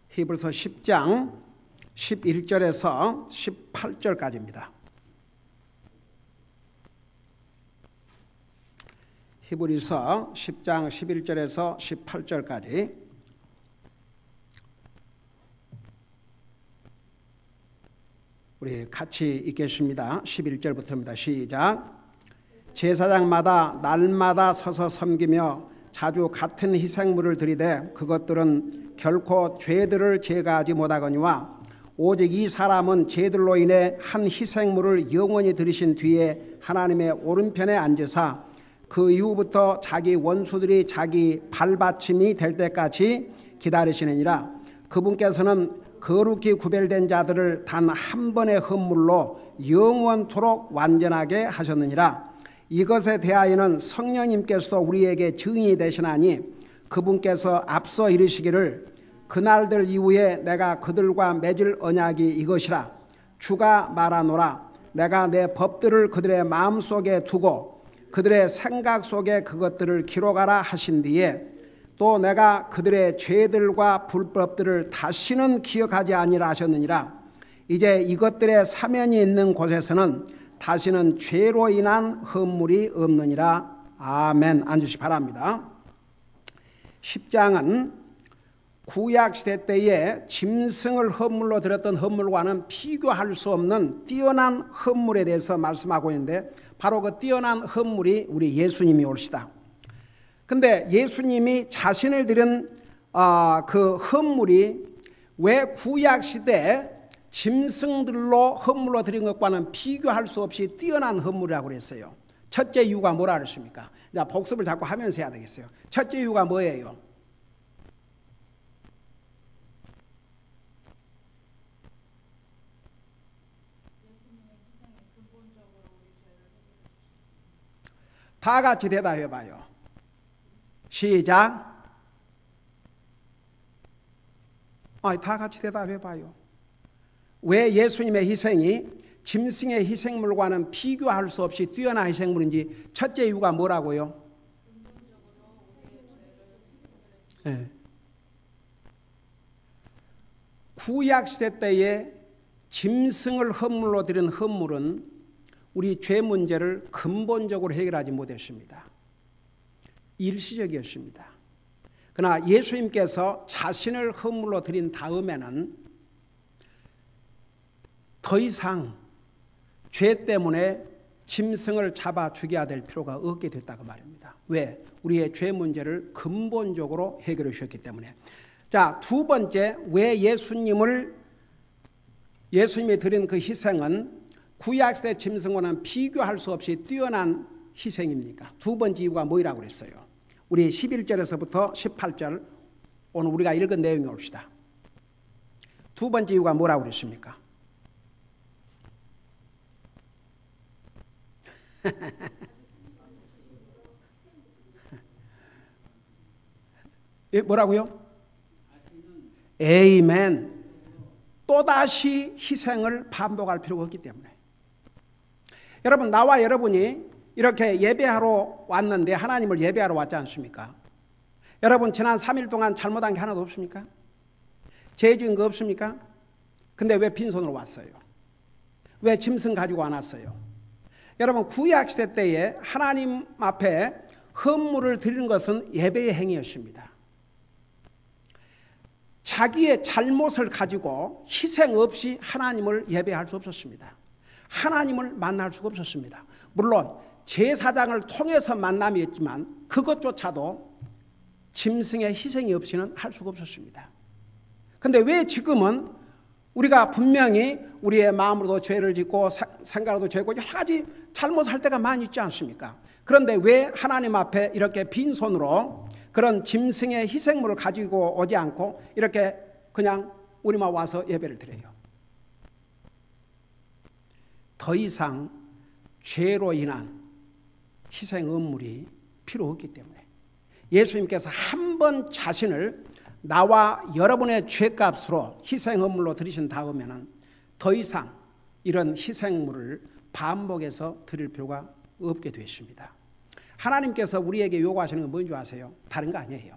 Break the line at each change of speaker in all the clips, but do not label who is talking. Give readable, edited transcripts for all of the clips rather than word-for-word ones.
히브리서 10장 11절에서 18절까지입니다. 히브리서 10장 11절에서 18절까지 우리 같이 읽겠습니다. 11절부터입니다. 시작. 제사장마다 날마다 서서 섬기며 자주 같은 희생물을 드리되 그것들은 결코 죄들을 제거하지 못하거니와 오직 이 사람은 죄들로 인해 한 희생물을 영원히 드리신 뒤에 하나님의 오른편에 앉으사 그 이후부터 자기 원수들이 자기 발받침이 될 때까지 기다리시느니라. 그분께서는 거룩히 구별된 자들을 단 한 번의 헌물로 영원토록 완전하게 하셨느니라. 이것에 대하여는 성령님께서도 우리에게 증인이 되시나니 그분께서 앞서 이르시기를 그날들 이후에 내가 그들과 맺을 언약이 이것이라. 주가 말하노라. 내가 내 법들을 그들의 마음속에 두고 그들의 생각 속에 그것들을 기록하라 하신 뒤에 또 내가 그들의 죄들과 불법들을 다시는 기억하지 아니라 하셨느니라. 이제 이것들의 사면이 있는 곳에서는 다시는 죄로 인한 헌물이 없느니라. 아멘. 앉으시 바랍니다. 10장은 구약시대 때에 짐승을 헌물로 드렸던 헌물과는 비교할 수 없는 뛰어난 헌물에 대해서 말씀하고 있는데 바로 그 뛰어난 헌물이 우리 예수님이 올시다. 근데 예수님이 자신을 드린 그 헌물이 왜 구약시대 짐승들로 헌물로 드린 것과는 비교할 수 없이 뛰어난 헌물이라고 그랬어요. 첫째 이유가 뭐라 그랬습니까? 자, 복습을 자꾸 하면서 해야 되겠어요. 첫째 이유가 뭐예요? 다 같이 대답해 봐요. 시작. 다 같이 대답해 봐요. 왜 예수님의 희생이 짐승의 희생물과는 비교할 수 없이 뛰어난 희생물인지 첫째 이유가 뭐라고요? 네. 구약시대 때에 짐승을 헌물로 드린 헌물은 우리 죄 문제를 근본적으로 해결하지 못했습니다. 일시적이었습니다. 그러나 예수님께서 자신을 헌물로 드린 다음에는 더 이상 죄 때문에 짐승을 잡아 죽여야 될 필요가 없게 됐다고 말입니다. 왜? 우리의 죄 문제를 근본적으로 해결해 주셨기 때문에. 자, 두 번째, 왜 예수님이 드린 그 희생은 구약시대 짐승과는 비교할 수 없이 뛰어난 희생입니까? 두 번째 이유가 뭐라고 그랬어요? 우리 11절에서부터 18절 오늘 우리가 읽은 내용에 옵시다. 두 번째 이유가 뭐라고 그랬습니까? 뭐라고요? 에이멘. 또다시 희생을 반복할 필요가 없기 때문에. 여러분, 나와 여러분이 이렇게 예배하러 왔는데 하나님을 예배하러 왔지 않습니까? 여러분, 지난 3일 동안 잘못한 게 하나도 없습니까? 죄 지은 거 없습니까? 근데 왜 빈손으로 왔어요? 왜 짐승 가지고 안 왔어요? 여러분, 구약시대 때에 하나님 앞에 헌물을 드리는 것은 예배의 행위였습니다. 자기의 잘못을 가지고 희생 없이 하나님을 예배할 수 없었습니다. 하나님을 만날 수가 없었습니다. 물론 제사장을 통해서 만남이 있지만 그것조차도 짐승의 희생이 없이는 할 수가 없었습니다. 그런데 왜 지금은 우리가 분명히 우리의 마음으로도 죄를 짓고 생각으로도 죄고 여러 가지 잘못할 때가 많이 있지 않습니까? 그런데 왜 하나님 앞에 이렇게 빈손으로 그런 짐승의 희생물을 가지고 오지 않고 이렇게 그냥 우리만 와서 예배를 드려요? 더 이상 죄로 인한 희생 헌물이 필요 없기 때문에 예수님께서 한 번 자신을 나와 여러분의 죄값으로 희생 헌물로 드리신 다음에는 더 이상 이런 희생물을 반복해서 드릴 필요가 없게 되십니다. 하나님께서 우리에게 요구하시는 건 뭔지 아세요? 다른 거 아니에요.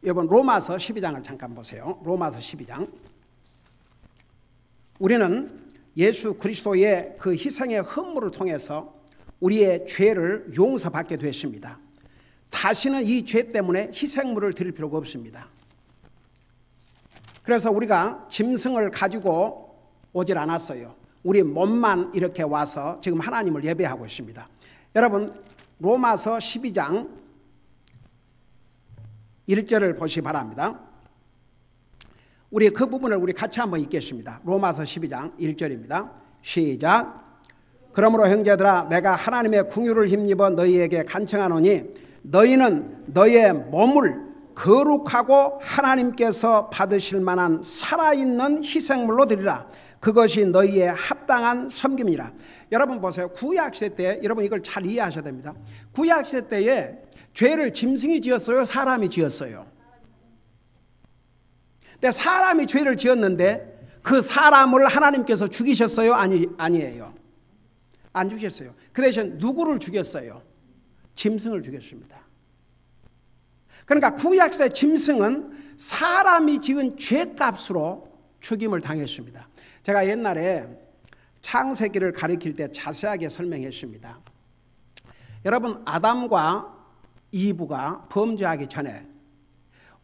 여러분 로마서 12장을 잠깐 보세요. 로마서 12장. 우리는 예수 그리스도의 그 희생의 헌물을 통해서 우리의 죄를 용서받게 됐습니다. 다시는 이 죄 때문에 희생물을 드릴 필요가 없습니다. 그래서 우리가 짐승을 가지고 오질 않았어요. 우리 몸만 이렇게 와서 지금 하나님을 예배하고 있습니다. 여러분 로마서 12장 1절을 보시기 바랍니다. 우리 그 부분을 우리 같이 한번 읽겠습니다. 로마서 12장 1절입니다. 시작. 그러므로 형제들아 내가 하나님의 긍휼을 힘입어 너희에게 간청하노니 너희는 너희의 몸을 거룩하고 하나님께서 받으실 만한 살아있는 희생물로 드리라. 그것이 너희의 합당한 섬김이라. 여러분 보세요. 구약시대 때 여러분 이걸 잘 이해하셔야 됩니다. 구약시대 때에 죄를 짐승이 지었어요? 사람이 지었어요? 근데 사람이 죄를 지었는데 그 사람을 하나님께서 죽이셨어요? 아니에요. 안 죽였어요. 그 대신 누구를 죽였어요? 짐승을 죽였습니다. 그러니까 구약시대 짐승은 사람이 지은 죄값으로 죽임을 당했습니다. 제가 옛날에 창세기를 가리킬 때 자세하게 설명했습니다. 여러분 아담과 이브가 범죄하기 전에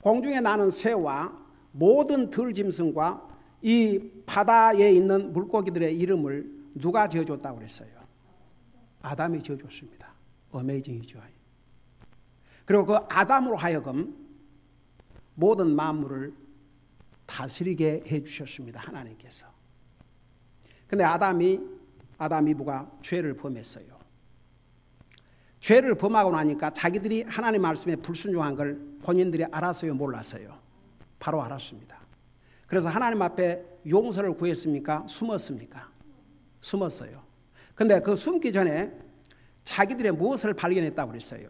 공중에 나는 새와 모든 들짐승과 이 바다에 있는 물고기들의 이름을 누가 지어줬다고 그랬어요? 아담이 지어줬습니다. 어메이징이죠. 그리고 그 아담으로 하여금 모든 만물을 다스리게 해주셨습니다. 하나님께서. 근데 아담 이브가 죄를 범했어요. 죄를 범하고 나니까 자기들이 하나님 말씀에 불순종한 걸 본인들이 알았어요? 몰랐어요? 바로 알았습니다. 그래서 하나님 앞에 용서를 구했습니까? 숨었습니까? 숨었어요. 근데 그 숨기 전에 자기들의 무엇을 발견했다고 그랬어요?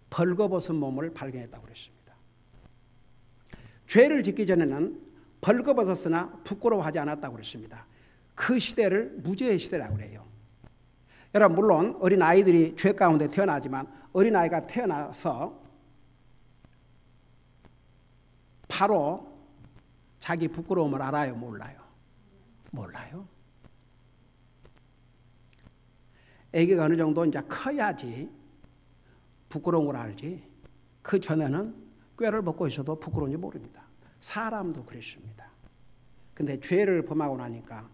벌거벗은 몸을 발견했다고 그랬습니다. 죄를 짓기 전에는 벌거벗었으나 부끄러워하지 않았다고 그랬습니다. 그 시대를 무죄의 시대라고 그래요. 여러분 물론 어린아이들이 죄 가운데 태어나지만 어린아이가 태어나서 바로 자기 부끄러움을 알아요? 몰라요? 몰라요. 애기가 어느 정도 이제 커야지 부끄러운 걸 알지. 그 전에는 꾀를 먹고 있어도 부끄러운지 모릅니다. 사람도 그랬습니다. 근데 죄를 범하고 나니까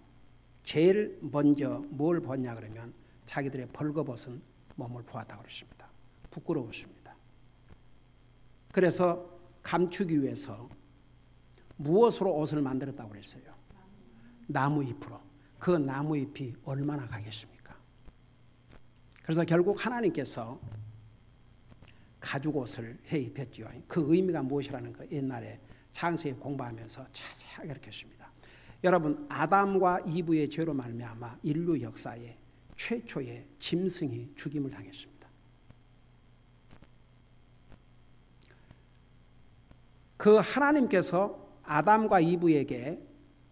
제일 먼저 뭘 봤냐 그러면 자기들의 벌거벗은 몸을 보았다고 그랬습니다. 부끄러웠습니다. 그래서 감추기 위해서 무엇으로 옷을 만들었다고 그랬어요? 나무잎으로. 그 나무잎이 얼마나 가겠습니까? 그래서 결국 하나님께서 가죽옷을 해 입혔지요. 그 의미가 무엇이라는 거 옛날에 창세기 공부하면서 자세하게 가르쳤습니다. 여러분 아담과 이브의 죄로 말미암아 인류 역사에 최초의 짐승이 죽임을 당했습니다. 그 하나님께서 아담과 이브에게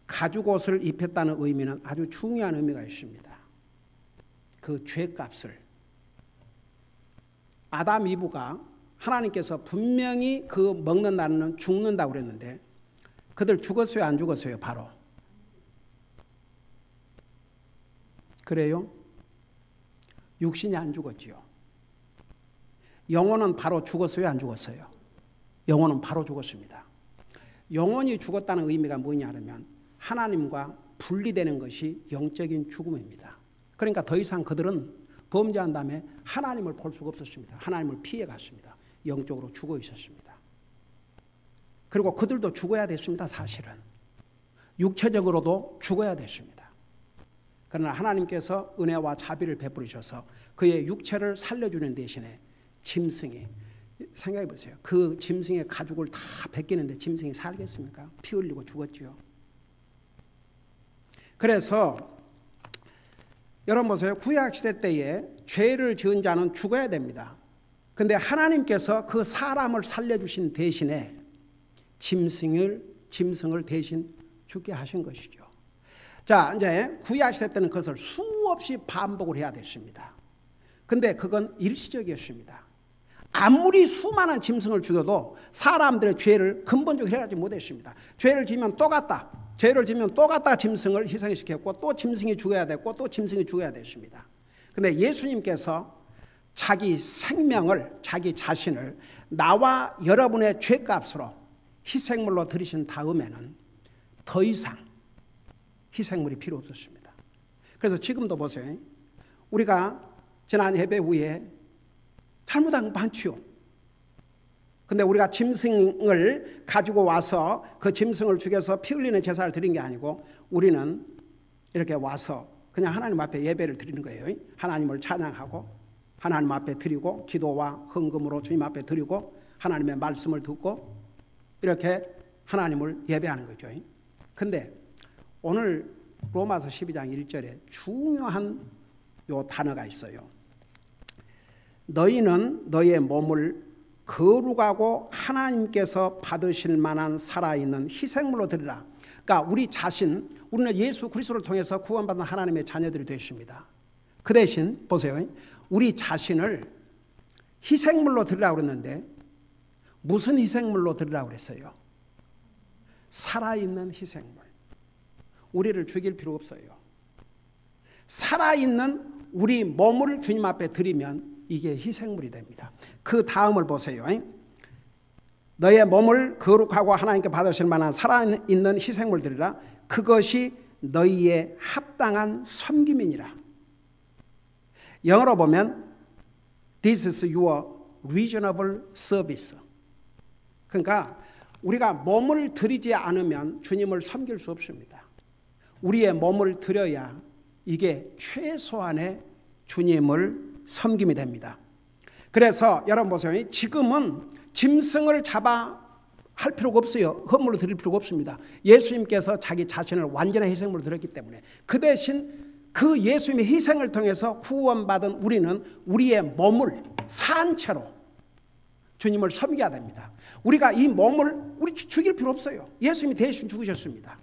가죽옷을 입혔다는 의미는 아주 중요한 의미가 있습니다. 그 죄값을 아담 이브가 하나님께서 분명히 그 먹는 날은 죽는다고 그랬는데 그들 죽었어요? 안 죽었어요? 바로. 그래요? 육신이 안 죽었지요. 영혼은 바로 죽었어요? 안 죽었어요? 영혼은 바로 죽었습니다. 영혼이 죽었다는 의미가 뭐냐 하면 하나님과 분리되는 것이 영적인 죽음입니다. 그러니까 더 이상 그들은 범죄한 다음에 하나님을 볼 수가 없었습니다. 하나님을 피해갔습니다. 영적으로 죽어 있었습니다. 그리고 그들도 죽어야 됐습니다. 사실은. 육체적으로도 죽어야 됐습니다. 그러나 하나님께서 은혜와 자비를 베풀으셔서 그의 육체를 살려주는 대신에 짐승이, 생각해 보세요. 그 짐승의 가죽을 다 벗기는데 짐승이 살겠습니까? 피 흘리고 죽었지요. 그래서 여러분 보세요. 구약시대 때에 죄를 지은 자는 죽어야 됩니다. 그런데 하나님께서 그 사람을 살려주신 대신에 짐승을 대신 죽게 하신 것이죠. 자, 이제 구약시대 때는 그것을 수없이 반복을 해야 됐습니다. 근데 그건 일시적이었습니다. 아무리 수많은 짐승을 죽여도 사람들의 죄를 근본적으로 해결하지 못했습니다. 죄를 지면 또 갔다, 죄를 지면 또 갔다 짐승을 희생시켰고 또 짐승이 죽어야 됐고 또 짐승이 죽어야 됐습니다. 그런데 예수님께서 자기 생명을, 자기 자신을 나와 여러분의 죄값으로 희생물로 드리신 다음에는 더 이상 희생물이 필요 없었습니다. 그래서 지금도 보세요. 우리가 지난 예배 후에 잘못한 거 많지요. 근데 우리가 짐승을 가지고 와서 그 짐승을 죽여서 피 흘리는 제사를 드린 게 아니고 우리는 이렇게 와서 그냥 하나님 앞에 예배를 드리는 거예요. 하나님을 찬양하고 하나님 앞에 드리고 기도와 헌금으로 주님 앞에 드리고 하나님의 말씀을 듣고 이렇게 하나님을 예배하는 거죠. 근데 오늘 로마서 12장 1절에 중요한 요 단어가 있어요. 너희는 너희의 몸을 거룩하고 하나님께서 받으실 만한 살아있는 희생물로 드리라. 그러니까 우리 자신, 우리는 예수 그리스도를 통해서 구원받은 하나님의 자녀들이 되십니다. 그 대신 보세요. 우리 자신을 희생물로 드리라고 그랬는데 무슨 희생물로 드리라고 그랬어요? 살아있는 희생물. 우리를 죽일 필요 없어요. 살아있는 우리 몸을 주님 앞에 드리면 이게 희생물이 됩니다. 그 다음을 보세요. 너의 몸을 거룩하고 하나님께 받으실 만한 살아있는 희생물 드리라. 그것이 너희의 합당한 섬김이니라. 영어로 보면 This is your reasonable service. 그러니까 우리가 몸을 드리지 않으면 주님을 섬길 수 없습니다. 우리의 몸을 드려야 이게 최소한의 주님을 섬김이 됩니다. 그래서 여러분 보세요. 지금은 짐승을 잡아 할 필요가 없어요. 헌물로 드릴 필요가 없습니다. 예수님께서 자기 자신을 완전한 희생물로 드렸기 때문에 그 대신 그 예수님의 희생을 통해서 구원받은 우리는 우리의 몸을 산채로 주님을 섬겨야 됩니다. 우리가 이 몸을 우리 죽일 필요 없어요. 예수님이 대신 죽으셨습니다.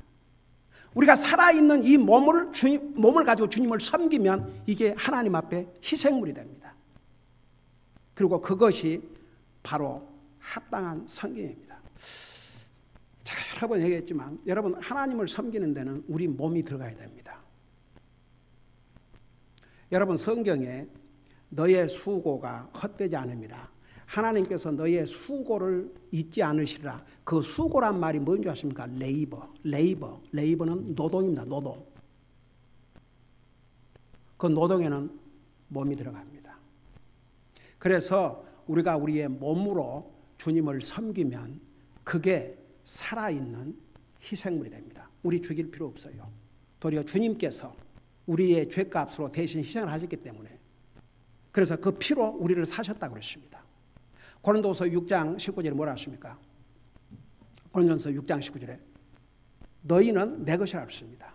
우리가 살아있는 이 몸을 가지고 주님을 섬기면 이게 하나님 앞에 희생물이 됩니다. 그리고 그것이 바로 합당한 섬김입니다. 제가 여러 번 얘기했지만 여러분 하나님을 섬기는 데는 우리 몸이 들어가야 됩니다. 여러분 성경에 너의 수고가 헛되지 않음이라. 하나님께서 너의 수고를 잊지 않으시리라. 그 수고란 말이 뭔지 아십니까? 레이버는 노동입니다. 노동. 그 노동에는 몸이 들어갑니다. 그래서 우리가 우리의 몸으로 주님을 섬기면 그게 살아있는 희생물이 됩니다. 우리 죽일 필요 없어요. 도리어 주님께서 우리의 죄값으로 대신 희생을 하셨기 때문에 그래서 그 피로 우리를 사셨다고 그랬습니다. 고린도서 6장 19절에 뭐라 하십니까? 고린도서 6장 19절에 너희는 내 것이라 했습니다.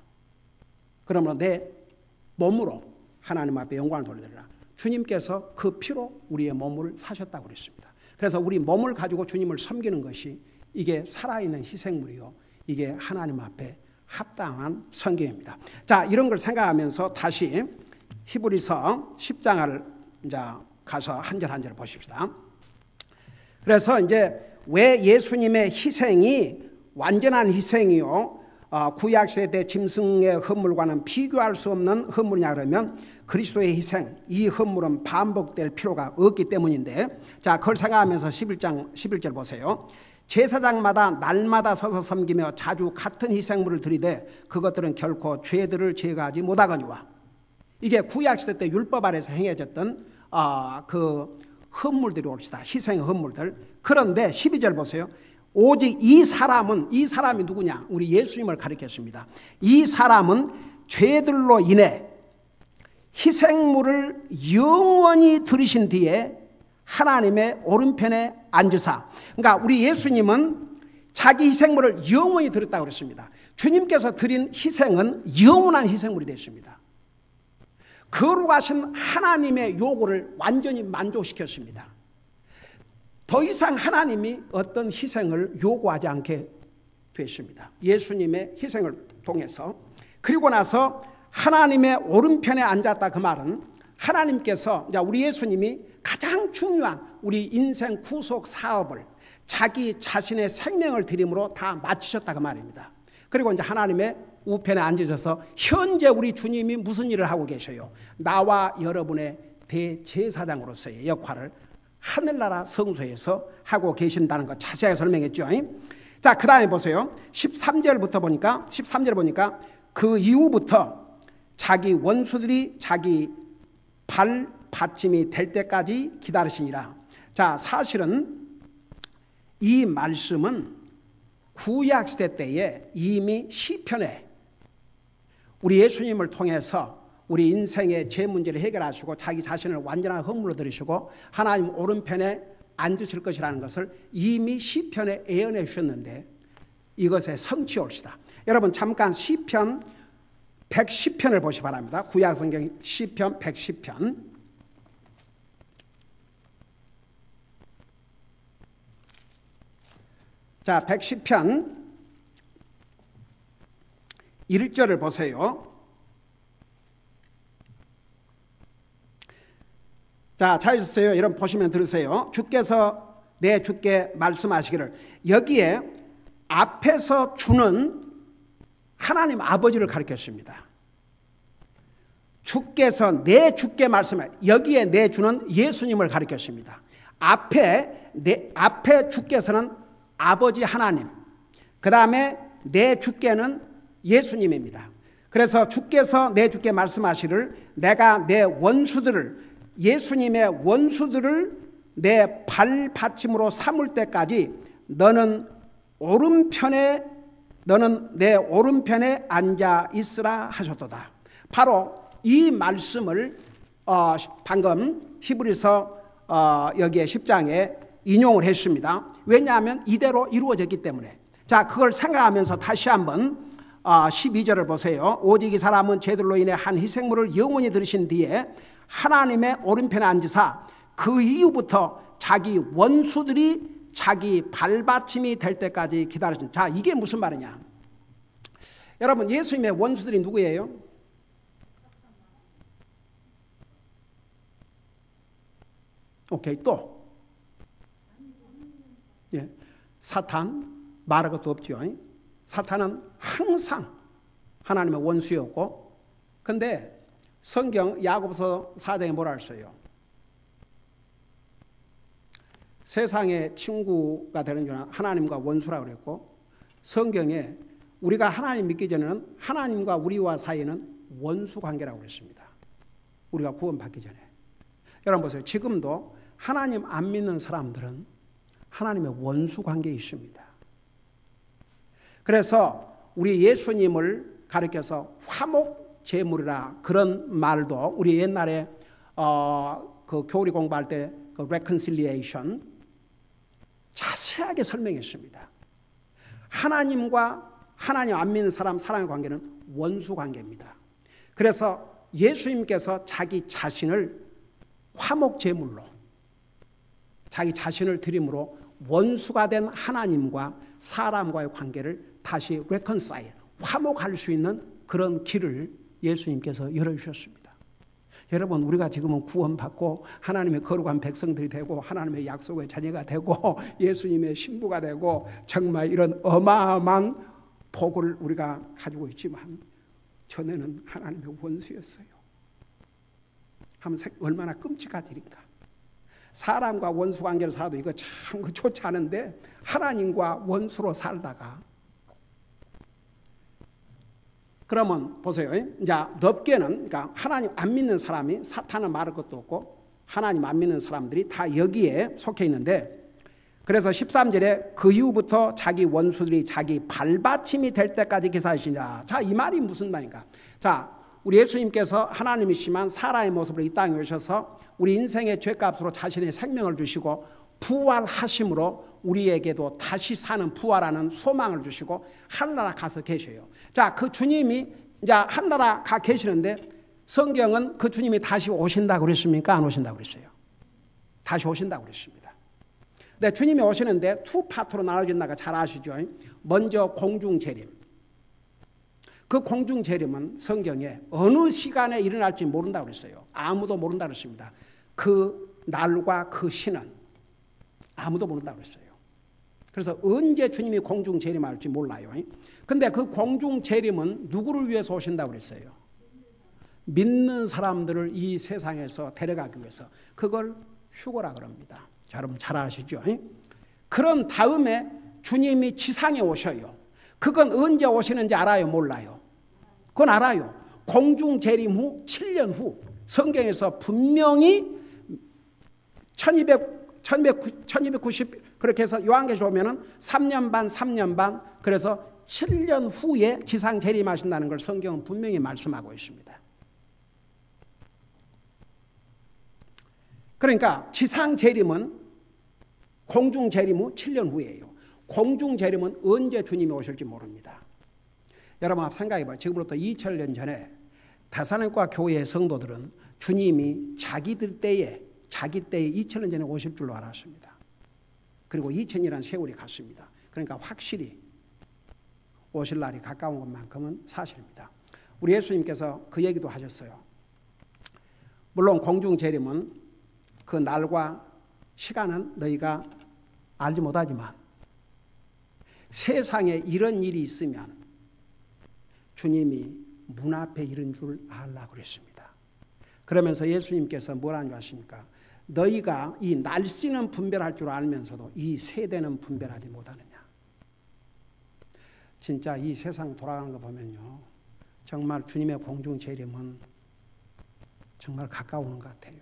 그러므로 내 몸으로 하나님 앞에 영광을 돌려드리라. 주님께서 그 피로 우리의 몸을 사셨다고 그랬습니다. 그래서 우리 몸을 가지고 주님을 섬기는 것이 이게 살아있는 희생물이요. 이게 하나님 앞에 합당한 섬김입니다. 자, 이런 걸 생각하면서 다시 히브리서 10장을 이제 가서 한 절 한 절 보십시다. 그래서 이제 왜 예수님의 희생이 완전한 희생이요 구약시대 짐승의 헌물과는 비교할 수 없는 헌물이냐 그러면 그리스도의 희생, 이 헌물은 반복될 필요가 없기 때문인데 자 그걸 생각하면서 11절 보세요. 제사장마다 날마다 서서 섬기며 자주 같은 희생물을 드리되 그것들은 결코 죄들을 제거하지 못하거니와. 이게 구약시대 때 율법 아래서 행해졌던 그 헌물들이 옵시다. 희생의 헌물들. 그런데 12절 보세요. 오직 이 사람이 누구냐? 우리 예수님을 가리켰습니다. 이 사람은 죄들로 인해 희생물을 영원히 들이신 뒤에 하나님의 오른편에 앉으사. 그러니까 우리 예수님은 자기 희생물을 영원히 드렸다고 그랬습니다. 주님께서 드린 희생은 영원한 희생물이 됐습니다. 거룩하신 하나님의 요구를 완전히 만족시켰습니다. 더 이상 하나님이 어떤 희생을 요구하지 않게 됐습니다. 예수님의 희생을 통해서. 그리고 나서 하나님의 오른편에 앉았다 그 말은 하나님께서 우리 예수님이 가장 중요한 우리 인생 구속 사업을 자기 자신의 생명을 드림으로 다 마치셨다고 말입니다. 그리고 이제 하나님의 우편에 앉으셔서 현재 우리 주님이 무슨 일을 하고 계셔요? 나와 여러분의 대제사장으로서의 역할을 하늘나라 성소에서 하고 계신다는 것 자세하게 설명했죠. 자, 그 다음에 보세요. 13절부터 보니까 13절 보니까 그 이후부터 자기 원수들이 자기 발받침이 될 때까지 기다리시니라. 자, 사실은 이 말씀은 구약시대 때에 이미 시편에 우리 예수님을 통해서 우리 인생의 제 문제를 해결하시고 자기 자신을 완전한 허물로 들이시고 하나님 오른편에 앉으실 것이라는 것을 이미 시편에 예언해 주셨는데 이것의 성취올시다. 여러분 잠깐 시편 110편을 보시기 바랍니다. 구약성경 시편 110편. 자, 110편 1절을 보세요. 자, 찾으셨어요? 여러분 보시면 들으세요. 주께서 내 주께 말씀하시기를. 여기에 앞에서 주는 하나님 아버지를 가리켰습니다. 주께서 내 주께 말씀해. 여기에 내 주는 예수님을 가리켰습니다. 앞에 주께서는 아버지 하나님, 그 다음에 내 주께는 예수님입니다. 그래서 주께서 내 주께 말씀하시를 내가 내 원수들을 예수님의 원수들을 내 발받침으로 삼을 때까지 너는 내 오른편에 앉아 있으라 하셨도다. 바로 이 말씀을 방금 히브리서 여기에 10장에 인용을 했습니다. 왜냐하면 이대로 이루어졌기 때문에. 자, 그걸 생각하면서 다시 한번 12절을 보세요. 오직 이 사람은 죄들로 인해 한 희생물을 영원히 들으신 뒤에 하나님의 오른편에 앉으사 그 이후부터 자기 원수들이 자기 발받침이 될 때까지 기다리신. 자, 이게 무슨 말이냐? 여러분, 예수님의 원수들이 누구예요? 오케이, 또 예, 사탄 말할 것도 없죠. 사탄은 항상 하나님의 원수였고, 근데 성경 야고보서 4장에 뭐라 했어요? 세상의 친구가 되는 줄은 하나님과 원수라고 그랬고, 성경에 우리가 하나님 믿기 전에는 하나님과 우리와 사이는 원수 관계라고 그랬습니다. 우리가 구원받기 전에. 여러분 보세요. 지금도 하나님 안 믿는 사람들은 하나님의 원수 관계에 있습니다. 그래서 우리 예수님을 가리켜서 화목제물이라 그런 말도 우리 옛날에 그 교리 공부할 때 그 reconciliation 자세하게 설명했습니다. 하나님과 하나님 안 믿는 사람의 관계는 원수 관계입니다. 그래서 예수님께서 자기 자신을 화목제물로 자기 자신을 드림으로 원수가 된 하나님과 사람과의 관계를 다시 reconcile, 화목할 수 있는 그런 길을 예수님께서 열어주셨습니다. 여러분, 우리가 지금은 구원받고 하나님의 거룩한 백성들이 되고 하나님의 약속의 자녀가 되고 예수님의 신부가 되고 정말 이런 어마어마한 복을 우리가 가지고 있지만 전에는 하나님의 원수였어요. 하면 얼마나 끔찍한 일인가. 사람과 원수 관계를 살아도 이거 참 좋지 않은데 하나님과 원수로 살다가, 그러면 보세요. 이제 넓게는 그러니까 하나님 안 믿는 사람이, 사탄은 말할 것도 없고 하나님 안 믿는 사람들이 다 여기에 속해 있는데, 그래서 13절에 그 이후부터 자기 원수들이 자기 발받침이 될 때까지 기사하시냐. 자, 이 말이 무슨 말인가? 자, 우리 예수님께서 하나님이시지만 사람의 모습으로 이 땅에 오셔서 우리 인생의 죄값으로 자신의 생명을 주시고 부활하심으로 우리에게도 다시 사는 부활하는 소망을 주시고 하늘나라 가서 계셔요. 자, 그 주님이 이제 하늘나라 가 계시는데 성경은 그 주님이 다시 오신다고 그랬습니까? 안 오신다고 그랬어요? 다시 오신다고 그랬습니다. 네, 주님이 오시는데 투 파트로 나눠진다가 잘 아시죠? 먼저 공중재림. 그 공중재림은 성경에 어느 시간에 일어날지 모른다고 그랬어요. 아무도 모른다고 그랬습니다. 그 날과 그 시는. 아무도 모른다고 그랬어요. 그래서 언제 주님이 공중 재림할지 몰라요. 근데 그 공중 재림은 누구를 위해서 오신다고 그랬어요? 믿는 사람들을 이 세상에서 데려가기 위해서. 그걸 휴거라 그럽니다. 자, 여러분 잘 아시죠? 그런 다음에 주님이 지상에 오셔요. 그건 언제 오시는지 알아요? 몰라요? 그건 알아요. 공중 재림 후 7년 후 성경에서 분명히 1290 그렇게 해서 요한계시록 보면은 3년 반 그래서 7년 후에 지상 재림하신다는 걸 성경은 분명히 말씀하고 있습니다. 그러니까 지상 재림은 공중 재림 후 7년 후예요. 공중 재림은 언제 주님이 오실지 모릅니다. 여러분 생각해봐요. 지금부터 2000년 전에 데살로니가 교회의 성도들은 주님이 자기 때에 2000년 전에 오실 줄로 알았습니다. 그리고 2000이라는 세월이 갔습니다. 그러니까 확실히 오실 날이 가까운 것만큼은 사실입니다. 우리 예수님께서 그 얘기도 하셨어요. 물론 공중 재림은 그 날과 시간은 너희가 알지 못하지만 세상에 이런 일이 있으면 주님이 문 앞에 이른 줄 알라 그랬습니다. 그러면서 예수님께서 뭐라는 줄 아십니까? 너희가 이 날씨는 분별할 줄 알면서도 이 세대는 분별하지 못하느냐. 진짜 이 세상 돌아가는 거 보면요, 정말 주님의 공중 재림은 정말 가까우는 것 같아요.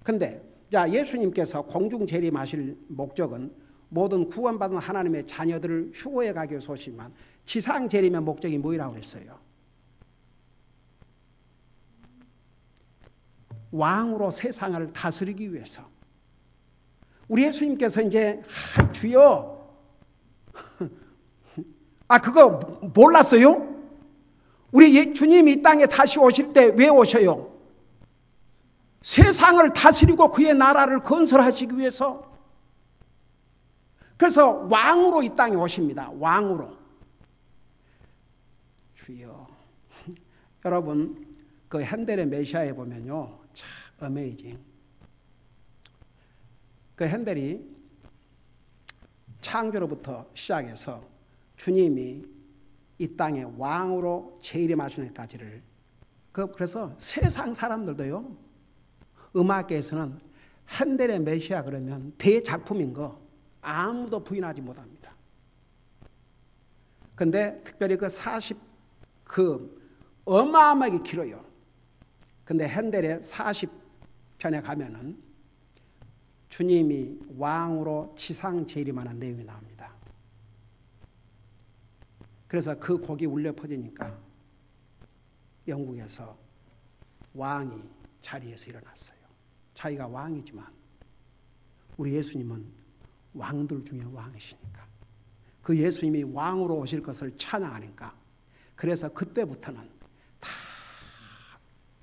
그런데 예수님께서 공중 재림하실 목적은 모든 구원받은 하나님의 자녀들을 휴거해 가기 위해서 오시지만 지상 재림의 목적이 뭐라고 그랬어요? 왕으로 세상을 다스리기 위해서. 우리 예수님께서 이제 주여 그거 몰랐어요? 우리 주님이 이 땅에 다시 오실 때 왜 오셔요? 세상을 다스리고 그의 나라를 건설하시기 위해서. 그래서 왕으로 이 땅에 오십니다. 왕으로. 주여. 여러분 그 핸델의 메시아에 보면요, 참 어메이징. 그 핸델이 창조로부터 시작해서 주님이 이 땅에 왕으로 재림하시는 까지를 그래서 세상 사람들도요, 음악계에서는 핸델의 메시아 그러면 대작품인 거 아무도 부인하지 못합니다. 근데 특별히 그 어마어마하게 길어요. 근데 핸델의 40편에 가면은 주님이 왕으로 지상 재림하는 내용이 나옵니다. 그래서 그 곡이 울려 퍼지니까 영국에서 왕이 자리에서 일어났어요. 자기가 왕이지만 우리 예수님은 왕들 중에 왕이시니까 그 예수님이 왕으로 오실 것을 찬양하니까 그래서 그때부터는 다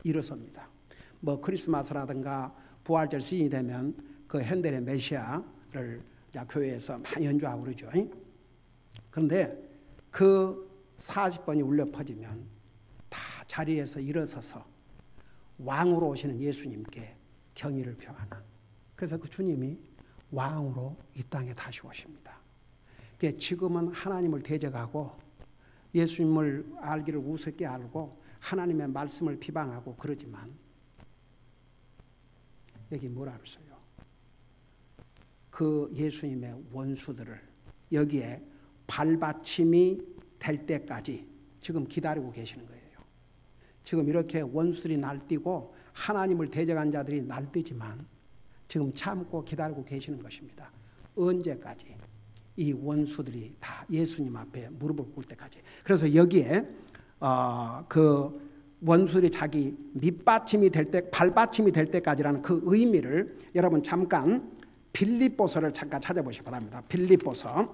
일어섭니다. 뭐 크리스마스라든가 부활절 시즌이 되면 그 핸델의 메시아를 교회에서 많이 연주하고 그러죠. 그런데 그 40번이 울려 퍼지면 다 자리에서 일어서서 왕으로 오시는 예수님께 경의를 표하는. 그래서 그 주님이 왕으로 이 땅에 다시 오십니다. 지금은 하나님을 대적하고 예수님을 알기를 우습게 알고 하나님의 말씀을 비방하고 그러지만 여기 뭐라 그랬어요? 그 예수님의 원수들을 여기에 발받침이 될 때까지 지금 기다리고 계시는 거예요. 지금 이렇게 원수들이 날뛰고 하나님을 대적한 자들이 날뛰지만 지금 참고 기다리고 계시는 것입니다. 언제까지? 이 원수들이 다 예수님 앞에 무릎을 꿇을 때까지. 그래서 여기에 그 원수들이 자기 밑받침이 될 때, 발받침이 될 때까지라는 그 의미를 여러분 잠깐 빌립보서를 잠깐 찾아보시기 바랍니다. 빌립보서를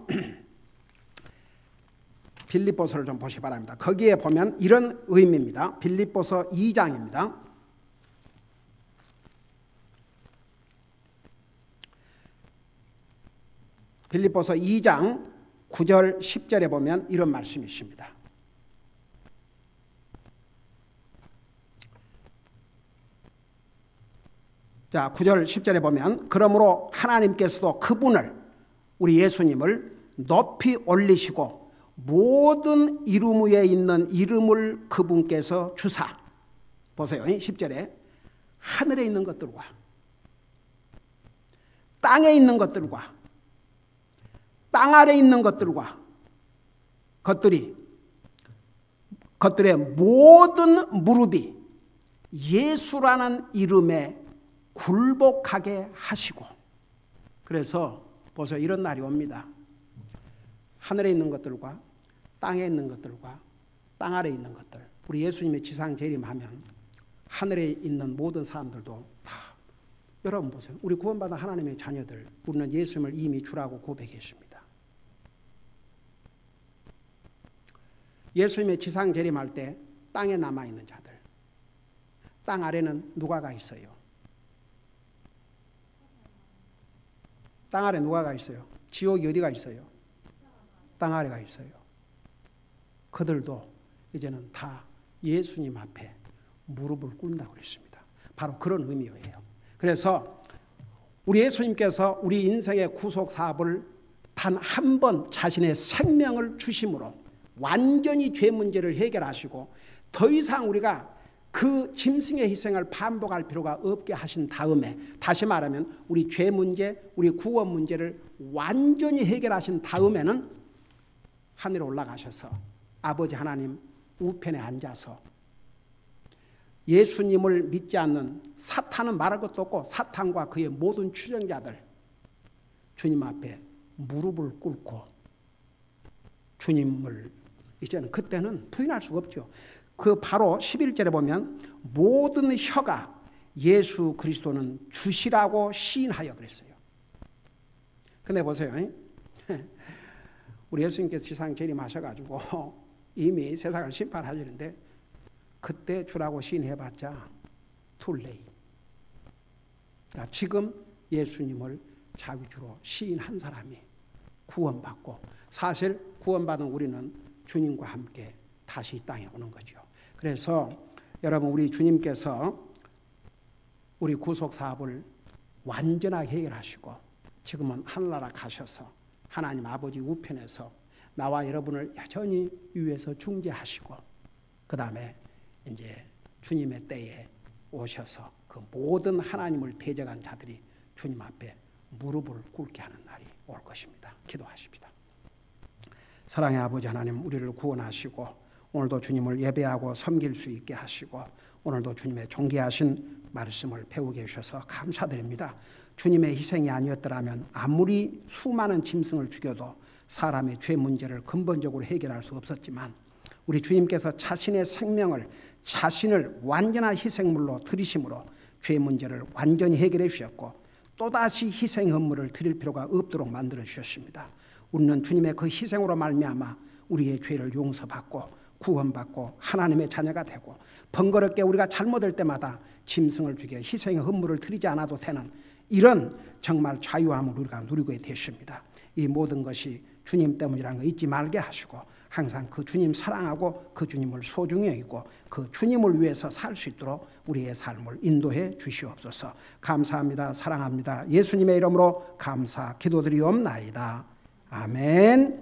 좀 보시기 바랍니다. 거기에 보면 이런 의미입니다. 빌립보서 2장입니다. 빌립보서 2장 9절 10절에 보면 이런 말씀이 있습니다. 자, 9절 10절에 보면 그러므로 하나님께서도 그분을 우리 예수님을 높이 올리시고 모든 이름 위에 있는 이름을 그분께서 주사. 보세요. 10절에 하늘에 있는 것들과 땅에 있는 것들과 땅 아래 있는 것들과 것들의 모든 무릎이 예수라는 이름에 굴복하게 하시고. 그래서 보세요. 이런 날이 옵니다. 하늘에 있는 것들과 땅에 있는 것들과 땅 아래에 있는 것들, 우리 예수님의 지상 재림하면 하늘에 있는 모든 사람들도 다, 여러분 보세요. 우리 구원받은 하나님의 자녀들, 우리는 예수님을 이미 주라고 고백했습니다. 예수님의 지상 재림할 때 땅에 남아있는 자들, 땅 아래는 누가 가 있어요? 땅 아래 누가 가 있어요? 지옥이 어디가 있어요? 땅 아래가 있어요. 그들도 이제는 다 예수님 앞에 무릎을 꿇는다고 그랬습니다. 바로 그런 의미예요. 그래서 우리 예수님께서 우리 인생의 구속 사업을 단 한 번 자신의 생명을 주심으로 완전히 죄 문제를 해결하시고 더 이상 우리가 그 짐승의 희생을 반복할 필요가 없게 하신 다음에, 다시 말하면 우리 죄 문제, 우리 구원 문제를 완전히 해결하신 다음에는 하늘에 올라가셔서 아버지 하나님 우편에 앉아서 예수님을 믿지 않는 사탄은 말할 것도 없고 사탄과 그의 모든 추종자들 주님 앞에 무릎을 꿇고 주님을 이제는 그때는 부인할 수가 없죠. 그 바로 11절에 보면 모든 혀가 예수 그리스도는 주시라고 시인하여 그랬어요. 근데 보세요. 우리 예수님께서 지상 재림하셔가지고 이미 세상을 심판하시는데 그때 주라고 시인해봤자 too late. 그러니까 지금 예수님을 자기 주로 시인한 사람이 구원받고, 사실 구원받은 우리는 주님과 함께 다시 이 땅에 오는 거죠. 그래서 여러분, 우리 주님께서 우리 구속 사업을 완전하게 해결하시고 지금은 하늘나라 가셔서 하나님 아버지 우편에서 나와 여러분을 여전히 위에서 중재하시고, 그 다음에 이제 주님의 때에 오셔서 그 모든 하나님을 대적한 자들이 주님 앞에 무릎을 꿇게 하는 날이 올 것입니다. 기도하십시다. 사랑의 아버지 하나님, 우리를 구원하시고 오늘도 주님을 예배하고 섬길 수 있게 하시고 오늘도 주님의 존귀하신 말씀을 배우게 해주셔서 감사드립니다. 주님의 희생이 아니었더라면 아무리 수많은 짐승을 죽여도 사람의 죄 문제를 근본적으로 해결할 수 없었지만 우리 주님께서 자신의 생명을, 자신을 완전한 희생물로 드리심으로 죄 문제를 완전히 해결해 주셨고 또다시 희생 헌물을 드릴 필요가 없도록 만들어 주셨습니다. 우리는 주님의 그 희생으로 말미암아 우리의 죄를 용서받고 구원받고 하나님의 자녀가 되고 번거롭게 우리가 잘못할 때마다 짐승을 죽여 희생의 헌물을 드리지 않아도 되는 이런 정말 자유함을 우리가 누리게 되십니다. 이 모든 것이 주님 때문이라는 거 잊지 말게 하시고 항상 그 주님 사랑하고 그 주님을 소중히 여기고 그 주님을 위해서 살 수 있도록 우리의 삶을 인도해 주시옵소서. 감사합니다. 사랑합니다. 예수님의 이름으로 감사 기도드리옵나이다. 아멘.